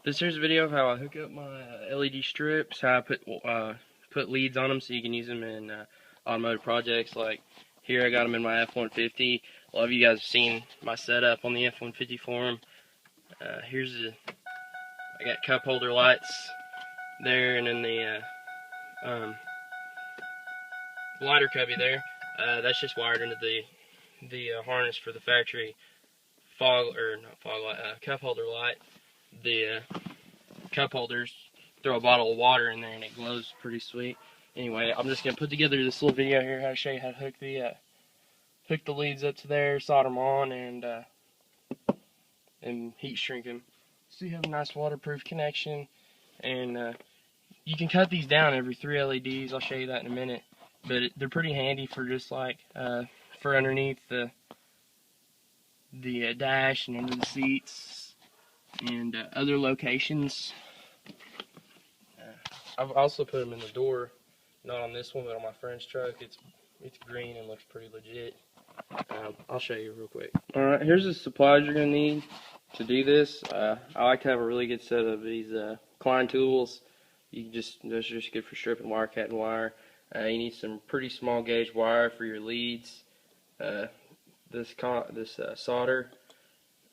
This here's a video of how I hook up my LED strips, how I put leads on them so you can use them in automotive projects. Like here I got them in my F-150. A lot of you guys have seen my setup on the F-150 forum. I got cup holder lights there, and then the lighter cubby there. That's just wired into the harness for the factory cup holder light. The cup holders throw a bottle of water in there and it glows pretty sweet. Anyway, I'm just gonna put together this little video here how to show you how to hook the leads up to there, solder them on, and heat shrink them. So you have a nice waterproof connection, and you can cut these down every 3 LEDs. I'll show you that in a minute. But they're pretty handy for just like for underneath the dash and under the seats and other locations. I've also put them in the door, not on this one, but on my friend's truck. It's green and looks pretty legit. I'll show you real quick. Alright, here's the supplies you're going to need to do this. I like to have a really good set of these Klein tools. Those are just good for stripping wire, cutting wire. You need some pretty small gauge wire for your leads. This solder.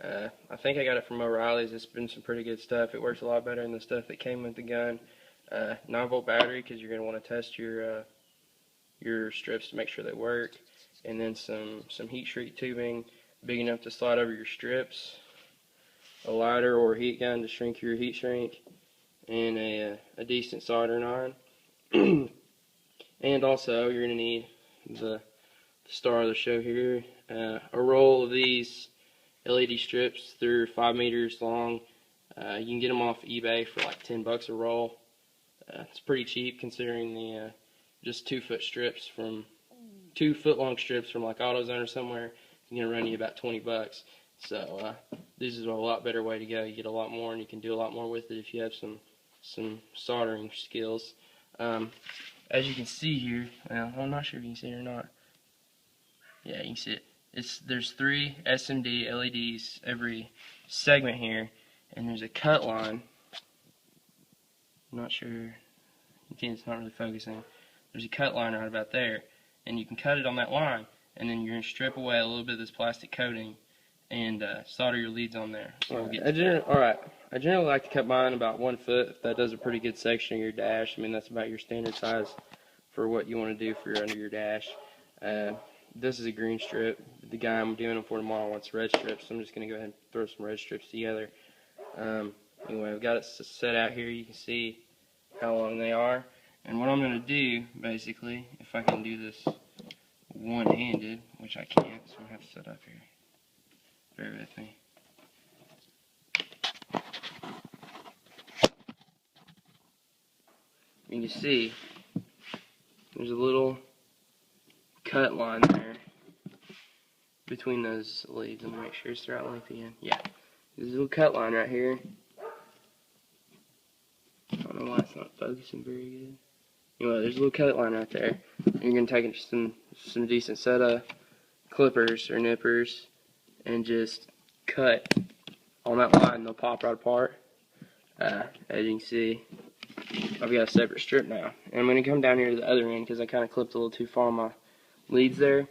I think I got it from O'Reilly's. It's been some pretty good stuff. It works a lot better than the stuff that came with the gun. 9-volt battery, because you're going to want to test your strips to make sure they work. And then some heat shrink tubing big enough to slide over your strips. A lighter or heat gun to shrink your heat shrink. And a decent soldering iron. And also you're going to need the star of the show here. A roll of these LED strips. They're 5 meters long. You can get them off eBay for like $10 a roll. It's pretty cheap considering the just 2 foot long strips from like AutoZone or somewhere. It's gonna run you about $20. So this is a lot better way to go. You get a lot more, and you can do a lot more with it if you have some soldering skills. As you can see here, well, I'm not sure if you can see it or not. Yeah, you can see it. There's 3 SMD LEDs every segment here, and there's a cut line. I'm not sure. It's not really focusing. There's a cut line right about there, and you can cut it on that line, and then you're going to strip away a little bit of this plastic coating and solder your leads on there. So I generally like to cut mine about 1 foot. That does a pretty good section of your dash. I mean, that's about your standard size for what you want to do for under your dash. This is a green strip. The guy I'm doing them for tomorrow wants red strips, so I'm just going to go ahead and throw some red strips together. Anyway, I've got it set out here. You can see how long they are. And what I'm going to do, basically, if I can do this one-handed, which I can't, so I'm going to have to set up here. Bear with me. You can see there's a little cut line there between those leads. Let me make sure it's the right length again. Yeah. There's a little cut line right here. I don't know why it's not focusing very good. Anyway, there's a little cut line right there. And you're going to take some decent set of clippers or nippers and just cut on that line. They'll pop right apart. As you can see, I've got a separate strip now. And I'm going to come down here to the other end because I kind of clipped a little too far on my leads there.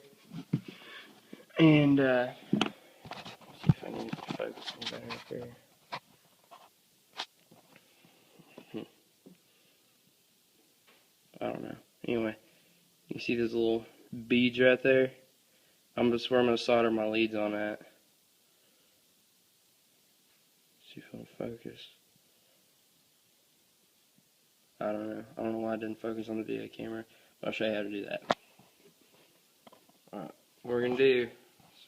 And let's see if I can focus on that right there. I don't know. Anyway, you see those little beads right there? I'm going to solder my leads on that. See if it'll focus. I don't know why it didn't focus on the video camera, but I'll show you how to do that. Alright, what we're going to do is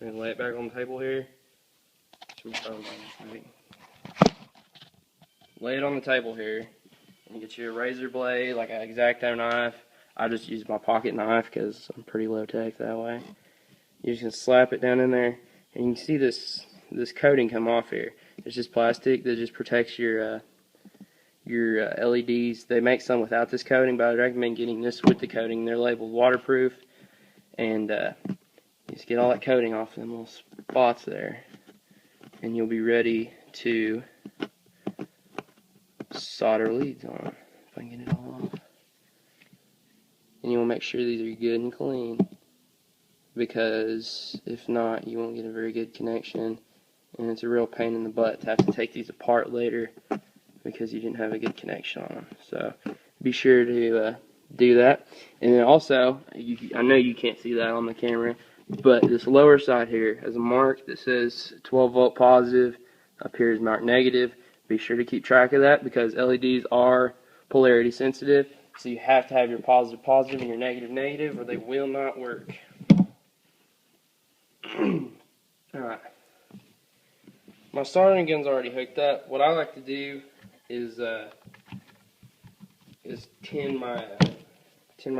we're going to lay it back on the table here. Lay it on the table here. And get you a razor blade, like an X-Acto knife. I just use my pocket knife because I'm pretty low tech that way. You're just going to slap it down in there, and you can see this coating come off here. It's just plastic that just protects your LEDs. They make some without this coating, but I recommend getting this with the coating. They're labeled waterproof, and you just get all that coating off them little spots there, and you'll be ready to solder leads on, if I can get it all off. And you want to make sure these are good and clean, because if not, you won't get a very good connection, and it's a real pain in the butt to have to take these apart later because you didn't have a good connection on them. So be sure to do that. And then also, I know you can't see that on the camera, but this lower side here has a mark that says 12 volt positive. Up here is marked negative. Be sure to keep track of that, because LEDs are polarity sensitive. So you have to have your positive positive and your negative negative, or they will not work. Alright. My soldering gun's already hooked up. What I like to do is tin my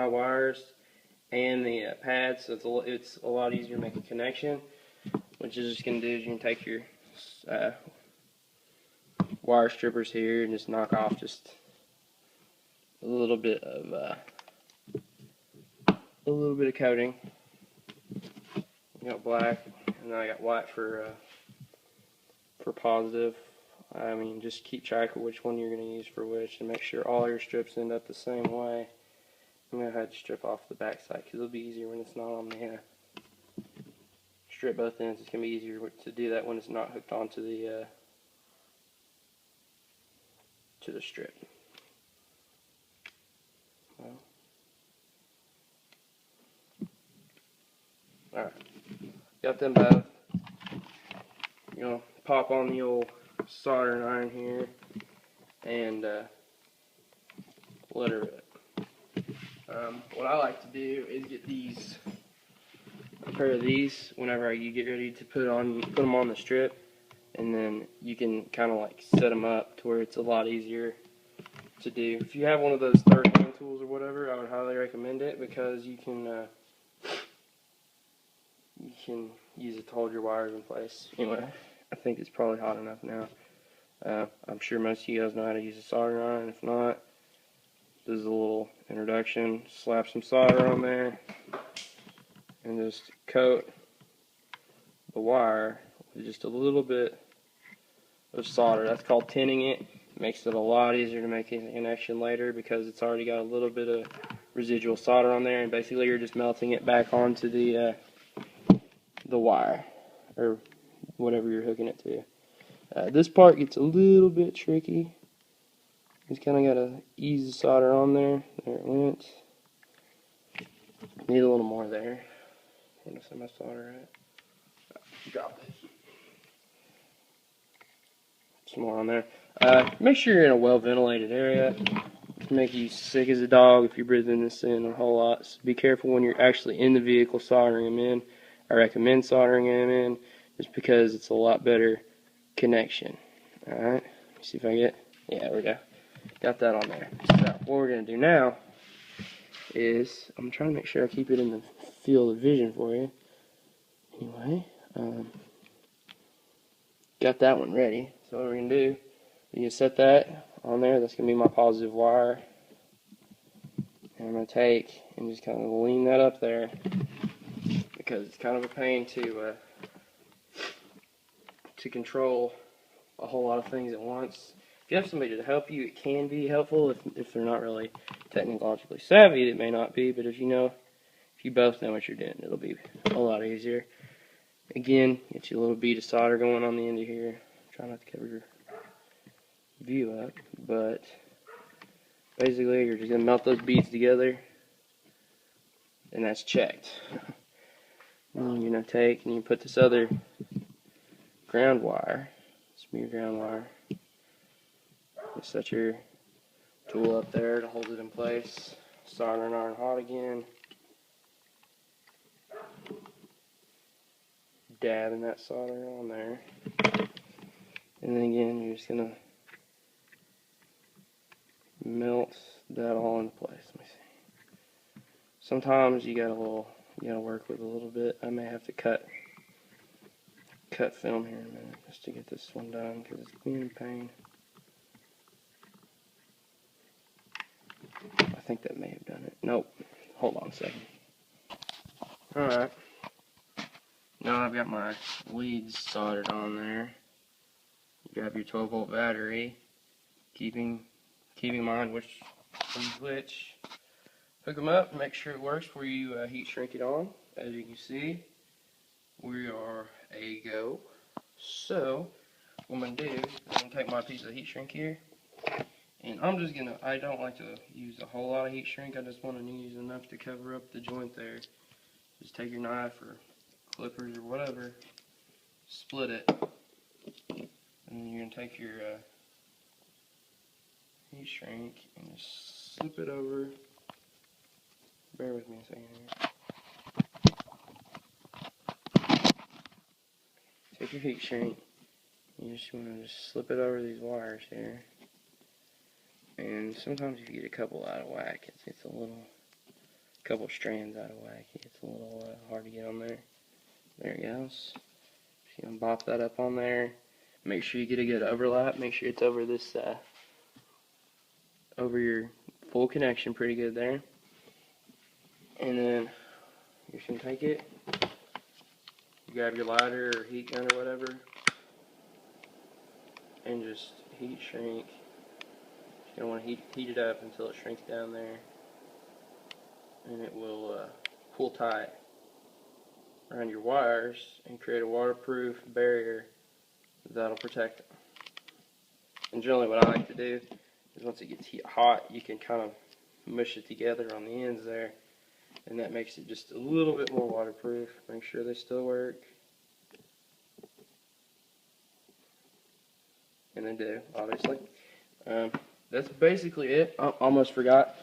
wires and the pads, so it's a lot easier to make a connection. What you're just gonna do is you can take your wire strippers here and just knock off just a little bit of coating. I got black, and then I got white for positive. I mean, just keep track of which one you're going to use for which, and make sure all your strips end up the same way. I'm going to have to strip off the back side, because it'll be easier when it's not on the strip both ends. It's going to be easier to do that when it's not hooked onto the strip. Well, alright, got them both. You're going to pop on the old soldering iron here and let her rip. What I like to do is get a pair of these whenever you get ready to put them on the strip, and then you can kind of like set them up to where it's a lot easier to do. If you have one of those third hand tools or whatever, I would highly recommend it, because you can use it to hold your wires in place. Anyway, I think it's probably hot enough now. I'm sure most of you guys know how to use a soldering iron. If not, this is a little introduction. Slap some solder on there and just coat the wire with just a little bit of solder. That's called tinning it. It makes it a lot easier to make a connection later, because it's already got a little bit of residual solder on there, and basically you're just melting it back onto the wire or whatever you're hooking it to. This part gets a little bit tricky. Just kind of got to ease the solder on there. There it went. Need a little more there. Where did I set my solder at? Oh, drop it. Some more on there. Make sure you're in a well ventilated area. It can make you sick as a dog if you're breathing this in a whole lot. So be careful when you're actually in the vehicle soldering them in. I recommend soldering them in just because it's a lot better connection. Alright, see if I get, yeah, there we go. Got that on there. So what we're going to do now is, I'm trying to make sure I keep it in the field of vision for you. Anyway, got that one ready. So what we're going to do, you can set that on there. That's going to be my positive wire. And I'm going to take and just kind of lean that up there, because it's kind of a pain to control a whole lot of things at once. If you have somebody to help you, it can be helpful. If they're not really technologically savvy, it may not be. But if you both know what you're doing, it'll be a lot easier. Again, get you a little bead of solder going on the end of here. Try not to cover your view up, but basically you're just going to melt those beads together, and that's checked. And you're going to take and you put this other ground wire, smear ground wire, just set your tool up there to hold it in place. Soldering iron hot again. Dabbing that solder on there. And then again, you're just going to melt that all into place. Let me see. Sometimes you gotta work with a little bit. I may have to cut film here in a minute just to get this one done, because it's being a pain. I think that may have done it. Nope. Hold on a second. Alright. Now I've got my leads soldered on there. You grab your 12 volt battery, keeping in mind which hook them up, make sure it works before you heat shrink it on. As you can see, we are a go. So what I'm going to do is I'm going to take my piece of heat shrink here, and I don't like to use a whole lot of heat shrink, I just want to use enough to cover up the joint there. Just take your knife or clippers or whatever, split it, and then you're going to take your heat shrink and just slip it over. Bear with me a second here. Take your heat shrink, you just want to just slip it over these wires here. And sometimes if you get a couple out of whack, it's a couple strands out of whack, it's a little hard to get on there. There it goes. Just gonna bop that up on there. Make sure you get a good overlap. Make sure it's over this, over your full connection pretty good there. And then you're just gonna take it, you grab your lighter or heat gun or whatever, and just heat shrink. You don't want to heat it up until it shrinks down there, and it will pull tight around your wires and create a waterproof barrier that'll protect them. And generally what I like to do is once it gets hot, you can kind of mush it together on the ends there, and that makes it just a little bit more waterproof. Make sure they still work. And they do, obviously. That's basically it. I almost forgot.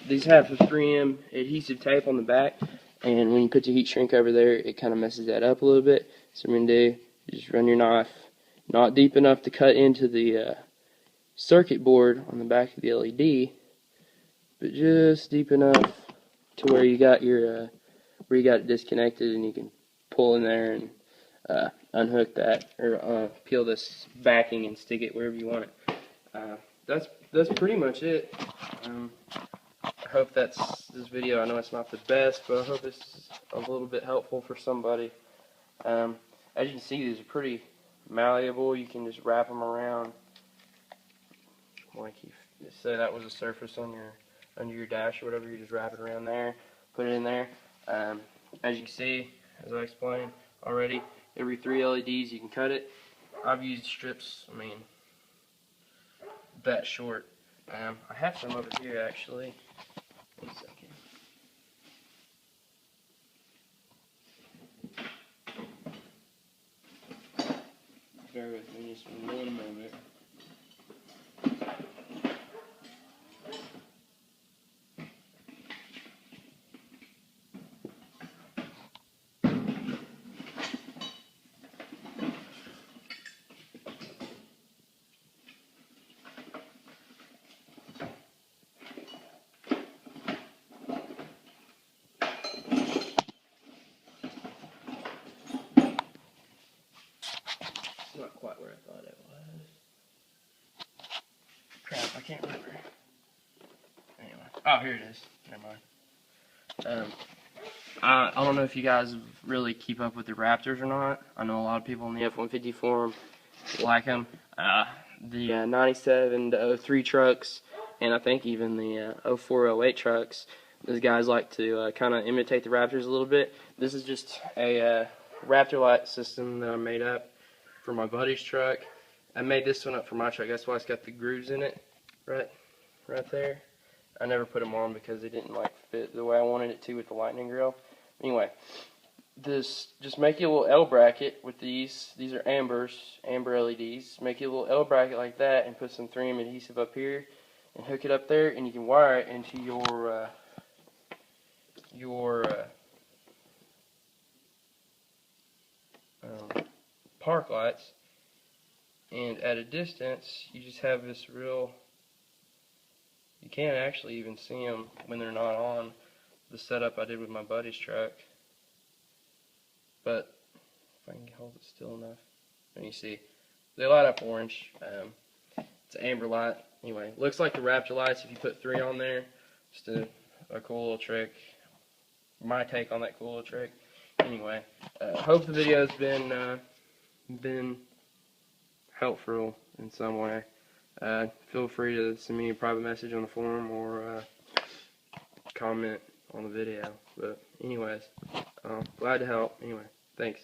These have a 3M adhesive tape on the back, and when you put the heat shrink over there, it kind of messes that up a little bit. So what I'm going to do is just run your knife, not deep enough to cut into the circuit board on the back of the LED, but just deep enough to where you got your where you got it disconnected, and you can pull in there and unhook that, or peel this backing and stick it wherever you want it. That's pretty much it. I hope this video, I know it's not the best, but I hope it's a little bit helpful for somebody. As you can see, these are pretty malleable. You can just wrap them around. Like you say that was a surface on under your dash or whatever, you just wrap it around there, put it in there. As you can see, as I explained already, every 3 LEDs you can cut it. I've used strips, that short. I have some over here actually. One second. Bear with me just for 1 moment. Not quite where I thought it was. Crap, I can't remember. Anyway. Oh, here it is. Never mind. I don't know if you guys really keep up with the Raptors or not. I know a lot of people in the F-150 forum like them. The 97 to 03 trucks, and I think even the 04, 08 trucks, those guys like to kind of imitate the Raptors a little bit. This is just a Raptor light system that I made up for my buddy's truck. I made this one up for my truck. That's why it's got the grooves in it, right there. I never put them on because they didn't fit the way I wanted it to with the lightning grill. Anyway, just make you a little L bracket with these. These are amber LEDs. Make you a little L bracket like that, and put some 3M adhesive up here, and hook it up there, and you can wire it into your park lights. And at a distance, you just have this real, you can't actually even see them when they're not on, the setup I did with my buddy's truck. But if I can hold it still enough, and you see, they light up orange. It's an amber light. Anyway, looks like the Raptor lights if you put 3 on there. Just a cool little trick. My take on that cool little trick. Anyway, hope the video's been helpful in some way. feel free to send me a private message on the forum or comment on the video. But anyways, glad to help. Anyway, thanks.